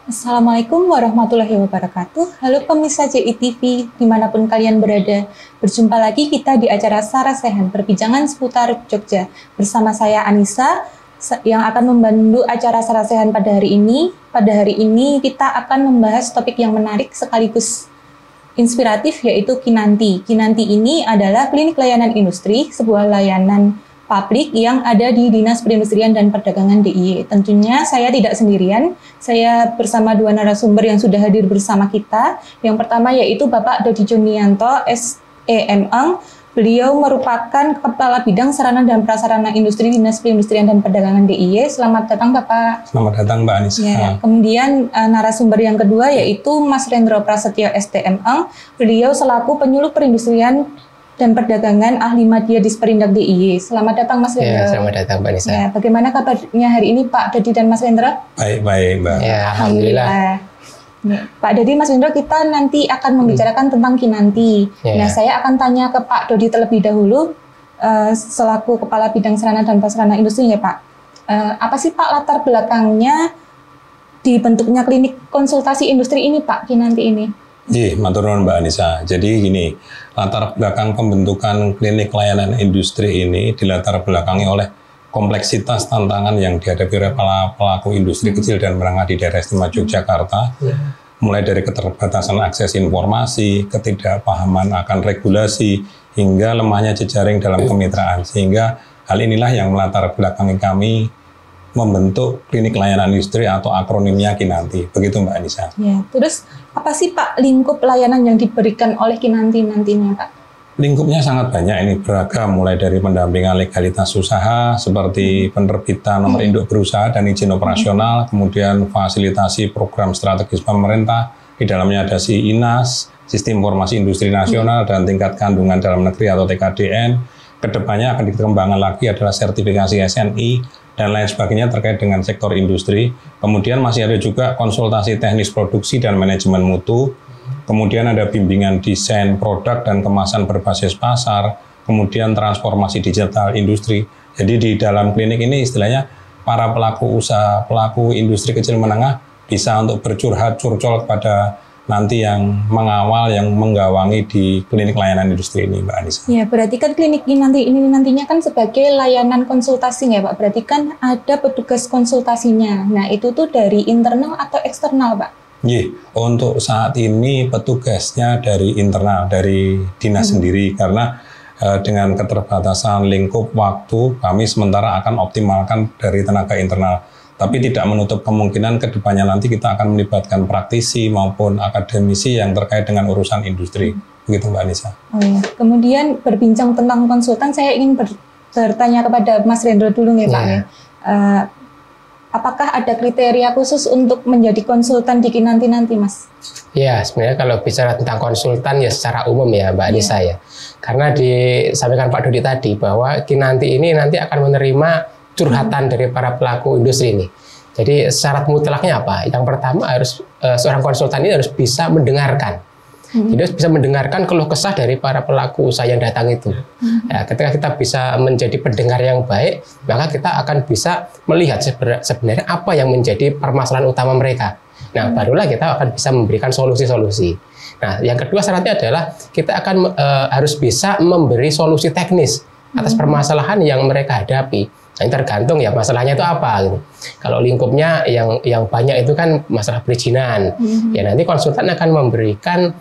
Assalamualaikum warahmatullahi wabarakatuh. Halo pemirsa JITV, dimanapun kalian berada. Berjumpa lagi kita di acara Sarasehan, perbincangan seputar Jogja. Bersama saya Anissa, yang akan membantu acara Sarasehan pada hari ini. Pada hari ini kita akan membahas topik yang menarik sekaligus inspiratif, yaitu Kinanti. Kinanti ini adalah klinik layanan industri, sebuah layanan publik yang ada di Dinas Perindustrian dan Perdagangan DIY. Tentunya saya tidak sendirian, saya bersama dua narasumber yang sudah hadir bersama kita. Yang pertama yaitu Bapak Dodi Junianto, SEMeng. Beliau merupakan Kepala Bidang Sarana dan Prasarana Industri Dinas Perindustrian dan Perdagangan DIY. Selamat datang Bapak. Selamat datang Mbak Anissa. Ya, kemudian narasumber yang kedua yaitu Mas Rendro Prasetyo, STMeng. Beliau selaku Penyuluh Perindustrian dan Perdagangan Ahli Madya Disperindak DIY. Selamat datang Mas Rendro. Ya, selamat datang Mbak Nisa. Ya, bagaimana kabarnya hari ini Pak Dodi dan Mas Rendro? Baik Mbak. Ya, Alhamdulillah. Ya, Pak Dodi, Mas Rendro, kita nanti akan membicarakan tentang Kinanti. Ya. Nah, saya akan tanya ke Pak Dodi terlebih dahulu, selaku Kepala Bidang Sarana dan Prasarana Industri ya Pak. Apa sih Pak latar belakangnya dibentuknya klinik konsultasi industri ini Pak, Kinanti ini? Iya, matur nuwun Mbak Anissa. Jadi gini, latar belakang pembentukan klinik layanan industri ini dilatar belakangi oleh kompleksitas tantangan yang dihadapi oleh pelaku industri kecil dan menengah di daerah istimewa Yogyakarta, mulai dari keterbatasan akses informasi, ketidakpahaman akan regulasi, hingga lemahnya jejaring dalam kemitraan. Sehingga hal inilah yang melatar belakangi kami membentuk klinik layanan industri atau akronimnya Kinanti. Begitu Mbak Anissa. Ya, terus apa sih Pak lingkup layanan yang diberikan oleh Kinanti nantinya Pak? Lingkupnya sangat banyak, ini beragam, mulai dari pendampingan legalitas usaha seperti penerbitan nomor induk berusaha dan izin operasional, kemudian fasilitasi program strategis pemerintah, di dalamnya ada SIINAS, Sistem Informasi Industri Nasional, dan tingkat kandungan dalam negeri atau TKDN. Kedepannya akan dikembangkan lagi adalah sertifikasi SNI, dan lain sebagainya terkait dengan sektor industri. Kemudian masih ada juga konsultasi teknis produksi dan manajemen mutu. Kemudian ada bimbingan desain produk dan kemasan berbasis pasar. Kemudian transformasi digital industri. Jadi di dalam klinik ini istilahnya para pelaku usaha, pelaku industri kecil menengah bisa untuk bercurhat, curcol kepada nanti yang mengawal, yang menggawangi di klinik layanan industri ini, Mbak Anissa. Ya, berarti kan klinik ini nantinya kan sebagai layanan konsultasi ya Pak. Berarti kan ada petugas konsultasinya. Nah, itu tuh dari internal atau eksternal Pak? Iya, untuk saat ini petugasnya dari internal, dari dinas sendiri. Karena dengan keterbatasan lingkup waktu, kami sementara akan optimalkan dari tenaga internal. Tapi tidak menutup kemungkinan ke depannya nanti kita akan melibatkan praktisi maupun akademisi yang terkait dengan urusan industri. Begitu Mbak Anissa. Oh ya. Kemudian berbincang tentang konsultan, saya ingin bertanya kepada Mas Rendro dulu nih Pak. Ya. Apakah ada kriteria khusus untuk menjadi konsultan di Kinanti nanti Mas? Ya, sebenarnya kalau bicara tentang konsultan ya secara umum ya Mbak Anissa ya. Karena disampaikan Pak Dodi tadi bahwa Kinanti ini nanti akan menerima curhatan dari para pelaku industri ini. Jadi syarat mutlaknya apa? Yang pertama harus seorang konsultan ini harus bisa mendengarkan. Jadi harus bisa mendengarkan keluh kesah dari para pelaku usaha yang datang itu. Ya, ketika kita bisa menjadi pendengar yang baik, maka kita akan bisa melihat sebenarnya apa yang menjadi permasalahan utama mereka. Nah, barulah kita akan bisa memberikan solusi-solusi. Nah, yang kedua syaratnya adalah kita akan harus bisa memberi solusi teknis atas permasalahan yang mereka hadapi. Nah, ini tergantung ya masalahnya itu apa gitu. Kalau lingkupnya yang banyak itu kan masalah perizinan. Ya nanti konsultan akan memberikan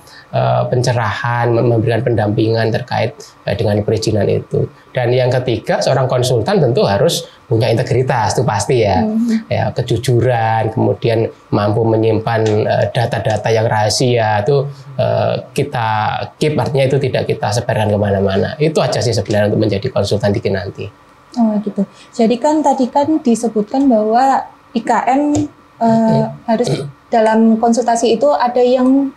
pencerahan, memberikan pendampingan terkait dengan perizinan itu. Dan yang ketiga, seorang konsultan tentu harus punya integritas, itu pasti ya. Ya, kejujuran, kemudian mampu menyimpan data-data yang rahasia itu kita keep, artinya itu tidak kita sebarkan kemana-mana. Itu aja sih sebenarnya untuk menjadi konsultan di Kinanti. Oh gitu. Jadi kan tadi kan disebutkan bahwa IKM harus dalam konsultasi itu ada yang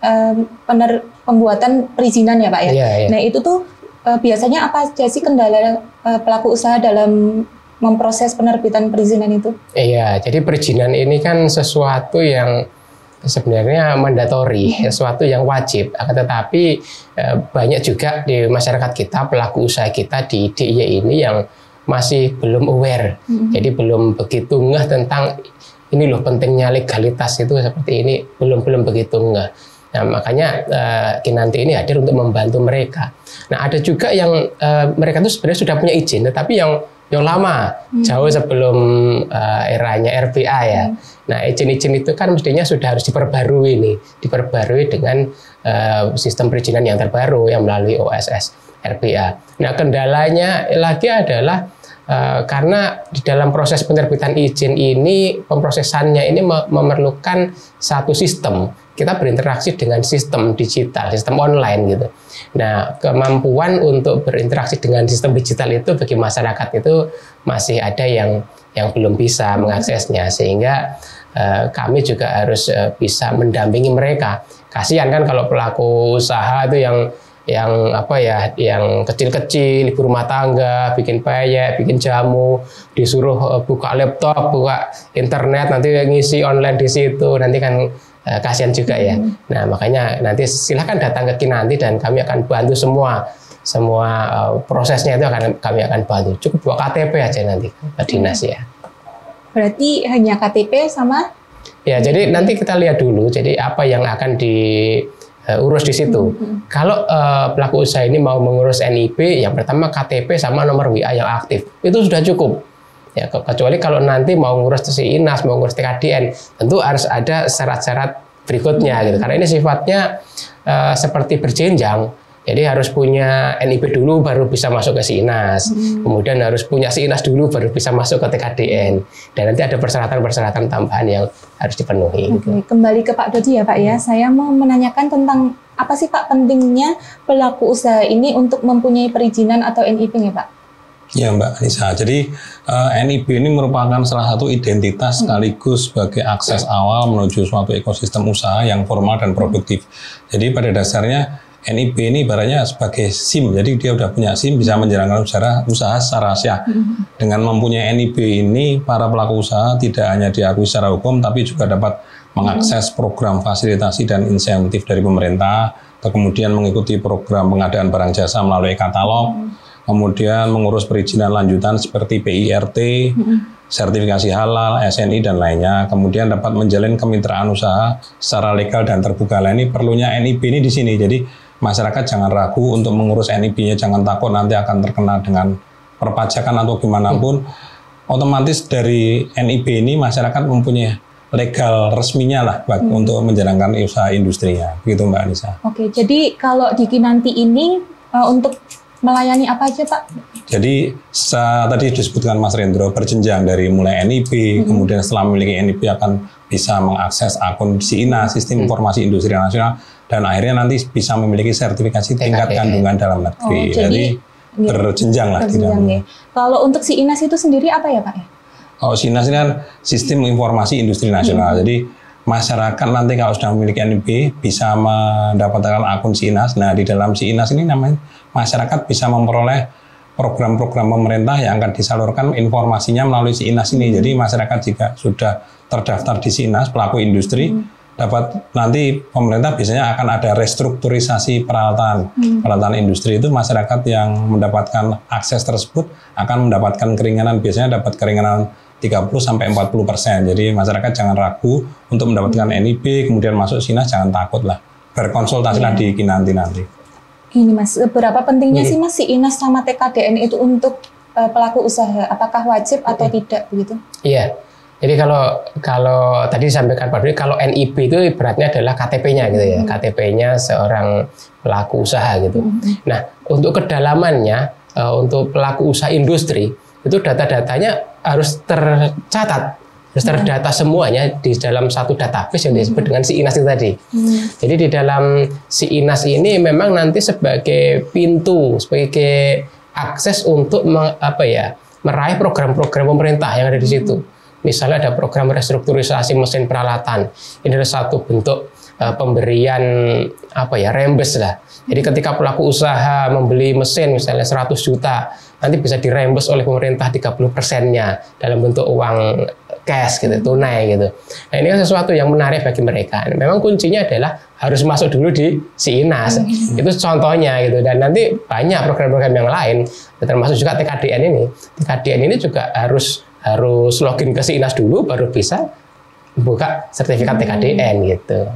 pembuatan perizinan ya Pak ya. Iya. Nah itu tuh biasanya apa aja sih kendala pelaku usaha dalam memproses penerbitan perizinan itu? Iya, jadi perizinan ini kan sesuatu yang sebenarnya mandatori, sesuatu yang wajib. Akan tetapi banyak juga di masyarakat kita, pelaku usaha kita di DIY ini yang masih belum aware, jadi belum begitu ngeh tentang ini loh pentingnya legalitas itu seperti ini, belum begitu enggak. Nah, makanya Kinanti ini hadir untuk membantu mereka. Nah, ada juga yang mereka itu sebenarnya sudah punya izin, tetapi yang lama, jauh sebelum eranya RPA ya. Nah, izin-izin itu kan mestinya sudah harus diperbarui dengan sistem perizinan yang terbaru yang melalui OSS RPA. Nah, kendalanya lagi adalah karena di dalam proses penerbitan izin ini, pemrosesannya ini memerlukan satu sistem. Kita berinteraksi dengan sistem digital, sistem online gitu. Nah, kemampuan untuk berinteraksi dengan sistem digital itu bagi masyarakat itu masih ada yang belum bisa mengaksesnya, sehingga kami juga harus bisa mendampingi mereka. Kasihan kan kalau pelaku usaha itu yang kecil-kecil, ibu rumah tangga, bikin peyek, bikin jamu, disuruh buka laptop, buka internet, nanti ngisi online di situ, nanti kan kasihan juga ya. Nah, makanya nanti silahkan datang ke Kinanti dan kami akan bantu semua prosesnya itu kami akan bantu. Cukup bawa KTP aja nanti ke dinas ya. Berarti hanya KTP sama? Ya, jadi nanti kita lihat dulu. Jadi apa yang akan diurus di situ. Kalau pelaku usaha ini mau mengurus NIP, yang pertama KTP sama nomor WA yang aktif. Itu sudah cukup. Ya, kecuali kalau nanti mau ngurus SINAS, mau ngurus TKDN, tentu harus ada syarat-syarat berikutnya gitu. Karena ini sifatnya seperti berjenjang. Jadi harus punya NIP dulu baru bisa masuk ke SINAS. Kemudian harus punya SINAS dulu baru bisa masuk ke TKDN. Dan nanti ada persyaratan-persyaratan tambahan yang harus dipenuhi. Oke, kembali ke Pak Dodi ya Pak ya. Saya mau menanyakan tentang apa sih Pak pentingnya pelaku usaha ini untuk mempunyai perizinan atau NIP-nya Pak? Ya Mbak Anissa, jadi NIP ini merupakan salah satu identitas sekaligus sebagai akses awal menuju suatu ekosistem usaha yang formal dan produktif. Jadi pada dasarnya NIP ini ibaratnya sebagai SIM, jadi dia udah punya SIM bisa menjalankan usaha secara syah. Dengan mempunyai NIP ini, para pelaku usaha tidak hanya diakui secara hukum, tapi juga dapat mengakses program fasilitasi dan insentif dari pemerintah, atau kemudian mengikuti program pengadaan barang jasa melalui katalog, kemudian mengurus perizinan lanjutan seperti PIRT, sertifikasi halal, SNI, dan lainnya. Kemudian dapat menjalin kemitraan usaha secara legal dan terbuka. Nah, ini perlunya NIP ini di sini. Jadi masyarakat jangan ragu untuk mengurus NIP-nya, jangan takut nanti akan terkena dengan perpajakan atau gimana pun. Otomatis dari NIP ini masyarakat mempunyai legal resminya lah untuk menjalankan usaha industrinya. Begitu Mbak Anissa. Oke, jadi kalau di Kinanti ini untuk melayani apa aja Pak? Jadi tadi disebutkan Mas Rendro, berjenjang dari mulai NIP, kemudian setelah memiliki NIP akan bisa mengakses akun SINAS, Sistem Informasi Industri Nasional, dan akhirnya nanti bisa memiliki sertifikasi tingkat kandungan dalam negeri. Jadi berjenjang lah. Kalau untuk SINAS itu sendiri apa ya Pak? Oh, SINAS ini kan Sistem Informasi Industri Nasional. Jadi masyarakat nanti kalau sudah memiliki NIP bisa mendapatkan akun SINAS. Nah, di dalam SINAS ini namanya masyarakat bisa memperoleh program-program pemerintah yang akan disalurkan informasinya melalui SINAS ini. Jadi masyarakat jika sudah terdaftar di SINAS, pelaku industri, dapat nanti pemerintah biasanya akan ada restrukturisasi peralatan. Peralatan industri itu masyarakat yang mendapatkan akses tersebut akan mendapatkan keringanan, biasanya dapat keringanan 30-40%. Jadi masyarakat jangan ragu untuk mendapatkan NIP, kemudian masuk SINAS, jangan takut lah. Berkonsultasilah di Kinanti nanti. Gini Mas, berapa pentingnya sih Mas SINAS sama TKDN itu untuk pelaku usaha? Apakah wajib atau tidak begitu? Iya. Jadi kalau tadi disampaikan Pak Dodi, kalau NIP itu ibaratnya adalah KTP-nya gitu ya, KTP-nya seorang pelaku usaha gitu. Nah, untuk kedalamannya, untuk pelaku usaha industri, itu data-datanya harus tercatat, harus terdata semuanya di dalam satu database yang disebut dengan SINAS itu tadi. Jadi di dalam SINAS ini memang nanti sebagai pintu, sebagai akses untuk meraih program-program pemerintah yang ada di situ. Misalnya ada program restrukturisasi mesin peralatan. Ini adalah satu bentuk pemberian rembes lah. Jadi ketika pelaku usaha membeli mesin misalnya 100 juta, nanti bisa dirembes oleh pemerintah 30%-nya dalam bentuk uang cash gitu, tunai gitu. Nah, ini kan sesuatu yang menarik bagi mereka. Memang kuncinya adalah harus masuk dulu di SINAS. Itu contohnya gitu. Dan nanti banyak program-program yang lain, termasuk juga TKDN ini. TKDN ini juga harus login ke SINAS dulu baru bisa buka sertifikat TKDN gitu.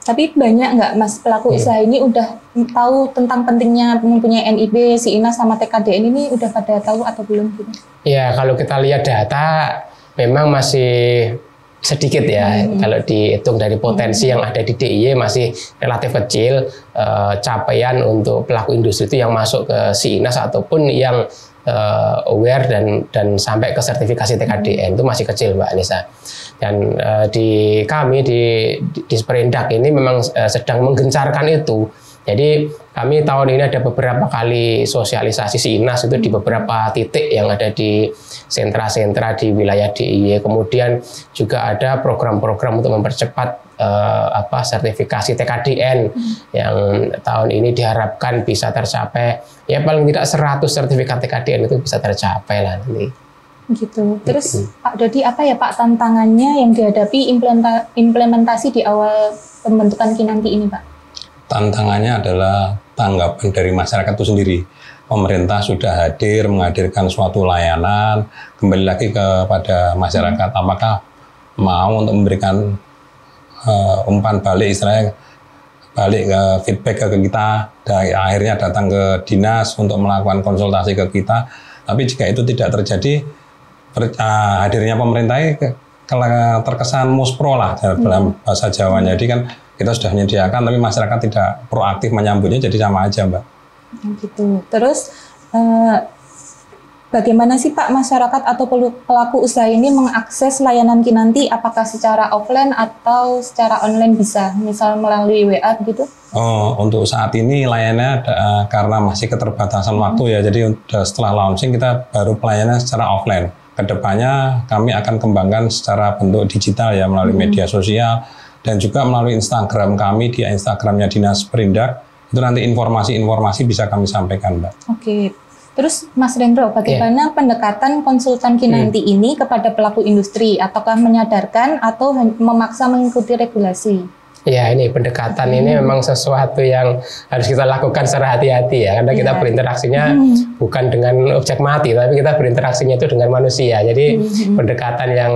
Tapi banyak nggak Mas pelaku usaha ini udah tahu tentang pentingnya mempunyai NIB, SINAS sama TKDN ini udah pada tahu atau belum gitu? Ya kalau kita lihat data memang masih sedikit ya. Kalau dihitung dari potensi yang ada di DIY masih relatif kecil. Capaian untuk pelaku industri itu yang masuk ke SINAS ataupun yang aware dan sampai ke sertifikasi TKDN itu masih kecil Mbak Anissa. Dan di kami di Sperindak ini memang sedang menggencarkan itu. Jadi kami tahun ini ada beberapa kali sosialisasi SINAS itu di beberapa titik yang ada di sentra-sentra di wilayah DIY. Kemudian juga ada program-program untuk mempercepat sertifikasi TKDN yang tahun ini diharapkan bisa tercapai. Ya paling tidak 100 sertifikat TKDN itu bisa tercapai lah nanti. Gitu. Terus Pak Dodi, apa ya Pak tantangannya yang dihadapi implementasi di awal pembentukan Kinanti ini Pak? Tantangannya adalah tanggapan dari masyarakat itu sendiri. Pemerintah sudah hadir, menghadirkan suatu layanan, kembali lagi kepada masyarakat, apakah mau untuk memberikan umpan balik, istilahnya balik ke feedback ke kita, dan akhirnya datang ke dinas untuk melakukan konsultasi ke kita. Tapi jika itu tidak terjadi, hadirnya pemerintah terkesan muspro lah dalam bahasa Jawanya. Jadi kan kita sudah menyediakan, tapi masyarakat tidak proaktif menyambutnya, jadi sama aja Mbak. Gitu. Terus bagaimana sih Pak masyarakat atau pelaku usaha ini mengakses layanan Kinanti? Apakah secara offline atau secara online bisa? Misal melalui WA gitu? Oh, untuk saat ini layanannya karena masih keterbatasan waktu ya, jadi setelah launching kita baru pelayanan secara offline. Kedepannya kami akan kembangkan secara bentuk digital ya, melalui media sosial dan juga melalui Instagram kami, di Instagramnya Dinas Perindak, itu nanti informasi-informasi bisa kami sampaikan Mbak. Oke. Terus Mas Rendro, bagaimana pendekatan konsultan Kinanti ini kepada pelaku industri? Ataukah menyadarkan atau memaksa mengikuti regulasi? Ya, ini pendekatan ini memang sesuatu yang harus kita lakukan secara hati-hati ya, karena kita berinteraksinya bukan dengan objek mati, tapi kita berinteraksinya itu dengan manusia. Jadi pendekatan yang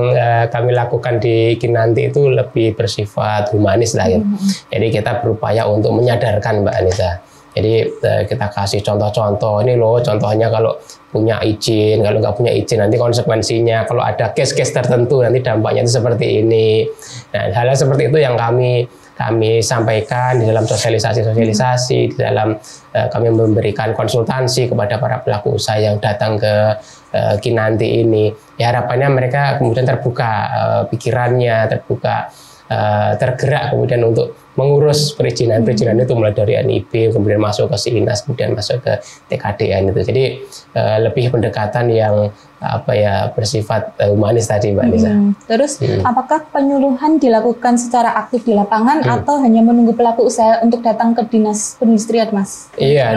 kami lakukan di Kinanti itu lebih bersifat humanis lah gitu. Jadi kita berupaya untuk menyadarkan Mbak Anissa. Jadi kita kasih contoh-contoh, ini loh contohnya kalau punya izin, kalau nggak punya izin nanti konsekuensinya, kalau ada case-case tertentu nanti dampaknya itu seperti ini. Nah, hal-hal seperti itu yang kami sampaikan di dalam sosialisasi, di dalam kami memberikan konsultansi kepada para pelaku usaha yang datang ke Kinanti ini. Ya harapannya mereka kemudian terbuka pikirannya, terbuka tergerak kemudian untuk mengurus perizinan itu mulai dari NIB, kemudian masuk ke SINAS, kemudian masuk ke TKDN itu. Jadi lebih pendekatan yang bersifat humanis tadi Mbak Nisa. Terus apakah penyuluhan dilakukan secara aktif di lapangan atau hanya menunggu pelaku usaha untuk datang ke dinas perindustrian Mas? Iya,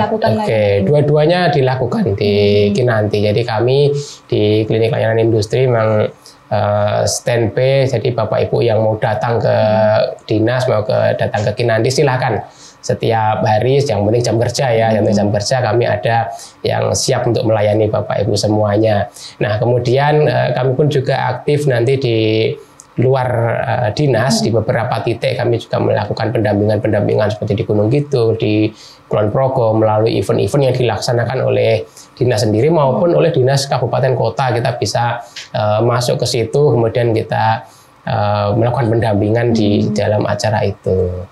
dua-duanya dilakukan di Kinanti. Jadi kami di klinik layanan industri memang standby, jadi Bapak Ibu yang mau datang ke dinas, datang ke Kinanti silakan. Setiap hari, yang penting jam kerja ya, jam kerja kami ada yang siap untuk melayani Bapak Ibu semuanya. Nah kemudian kami pun juga aktif nanti di luar dinas, di beberapa titik kami juga melakukan pendampingan seperti di Gunung Kidul, di Kulon Progo, melalui event-event yang dilaksanakan oleh dinas sendiri maupun oleh dinas kabupaten kota. Kita bisa masuk ke situ, kemudian kita melakukan pendampingan di dalam acara itu.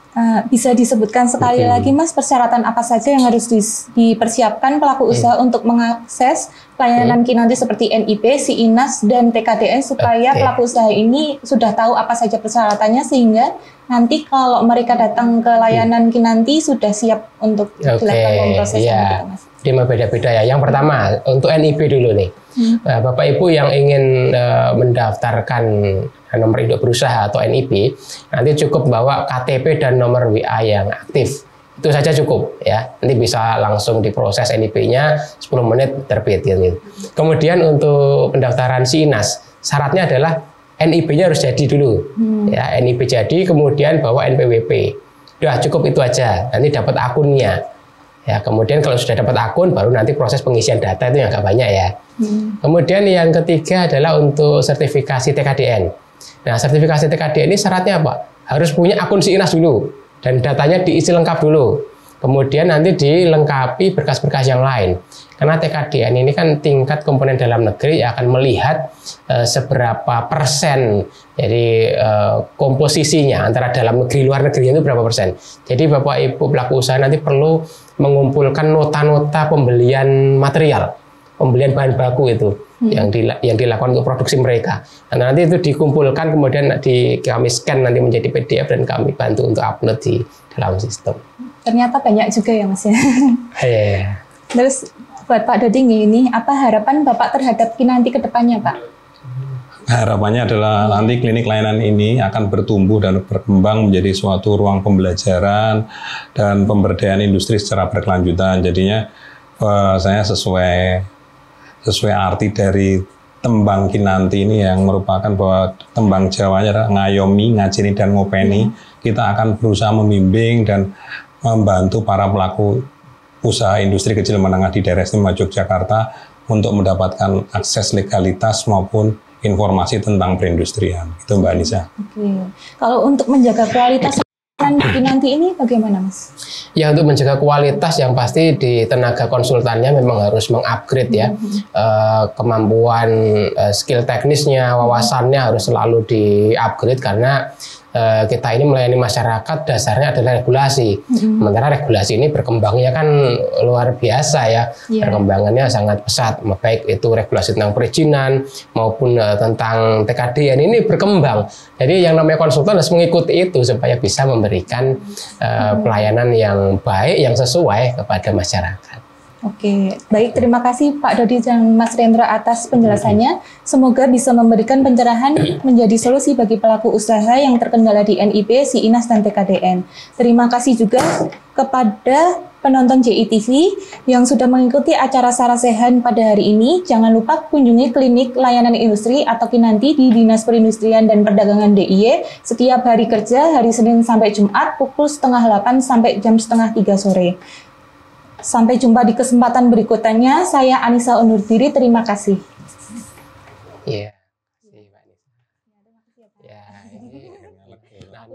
Bisa disebutkan sekali lagi Mas, persyaratan apa saja yang harus dipersiapkan pelaku usaha untuk mengakses layanan Kinanti seperti NIB, SINAS, dan TKDN supaya pelaku usaha ini sudah tahu apa saja persyaratannya sehingga nanti kalau mereka datang ke layanan Kinanti sudah siap untuk dilakukan pemrosesan gitu Mas. Dia beda-beda ya. Yang pertama untuk NIB dulu nih. Bapak Ibu yang ingin mendaftarkan nomor induk berusaha atau NIB, nanti cukup bawa KTP dan nomor WA yang aktif. Itu saja cukup ya. Nanti bisa langsung diproses NIB-nya 10 menit terbit gitu. Kemudian untuk pendaftaran SINAS, syaratnya adalah NIB-nya harus jadi dulu. Ya, NIB jadi, kemudian bawa NPWP. Udah cukup itu aja. Nanti dapat akunnya. Ya, kemudian kalau sudah dapat akun, baru nanti proses pengisian data itu yang agak banyak ya. Kemudian yang ketiga adalah untuk sertifikasi TKDN. Nah, sertifikasi TKD ini syaratnya apa? Harus punya akun SIINAS dulu dan datanya diisi lengkap dulu. Kemudian nanti dilengkapi berkas-berkas yang lain. Karena TKDN ini kan tingkat komponen dalam negeri akan melihat seberapa persen, jadi komposisinya antara dalam negeri luar negeri itu berapa persen. Jadi Bapak Ibu pelaku usaha nanti perlu mengumpulkan nota-nota pembelian material, pembelian bahan baku itu yang dilakukan untuk produksi mereka. Nah, nanti itu dikumpulkan kemudian kami scan nanti menjadi PDF dan kami bantu untuk upload di dalam sistem. Ternyata banyak juga ya Mas ya. Yeah. Terus buat Pak Dodi ini, apa harapan Bapak terhadap Kinanti ke depannya Pak? Harapannya adalah nanti klinik layanan ini akan bertumbuh dan berkembang menjadi suatu ruang pembelajaran dan pemberdayaan industri secara berkelanjutan. Jadinya saya sesuai arti dari tembang Kinanti ini yang merupakan bahwa tembang Jawanya adalah ngayomi, ngajeni, dan ngopeni. Kita akan berusaha membimbing dan membantu para pelaku usaha industri kecil menengah di daerah istimewa Yogyakarta untuk mendapatkan akses legalitas maupun informasi tentang perindustrian. Itu Mbak Anissa. Oke. Kalau untuk menjaga kualitas Kinanti ini bagaimana Mas? Ya, untuk menjaga kualitas yang pasti di tenaga konsultannya memang harus mengupgrade ya. Kemampuan skill teknisnya, wawasannya harus selalu di-upgrade karena kita ini melayani masyarakat dasarnya adalah regulasi. Sementara regulasi ini berkembangnya kan luar biasa ya. Perkembangannya sangat pesat, baik itu regulasi tentang perizinan maupun tentang TKDN ini berkembang. Jadi yang namanya konsultan harus mengikuti itu supaya bisa memberikan pelayanan yang baik, yang sesuai kepada masyarakat. Oke, baik, terima kasih Pak Dodi dan Mas Rendra atas penjelasannya. Semoga bisa memberikan pencerahan menjadi solusi bagi pelaku usaha yang terkendala di NIB, SIINAS, dan TKDN. Terima kasih juga kepada penonton JITV yang sudah mengikuti acara Sarasehan pada hari ini. Jangan lupa kunjungi klinik layanan industri atau Kinanti di Dinas Perindustrian dan Perdagangan DIY setiap hari kerja, hari Senin sampai Jumat, pukul 7:30 sampai jam 2:30 sore. Sampai jumpa di kesempatan berikutnya. Saya Anissa undur diri. Terima kasih. Iya. Ya, ini nah,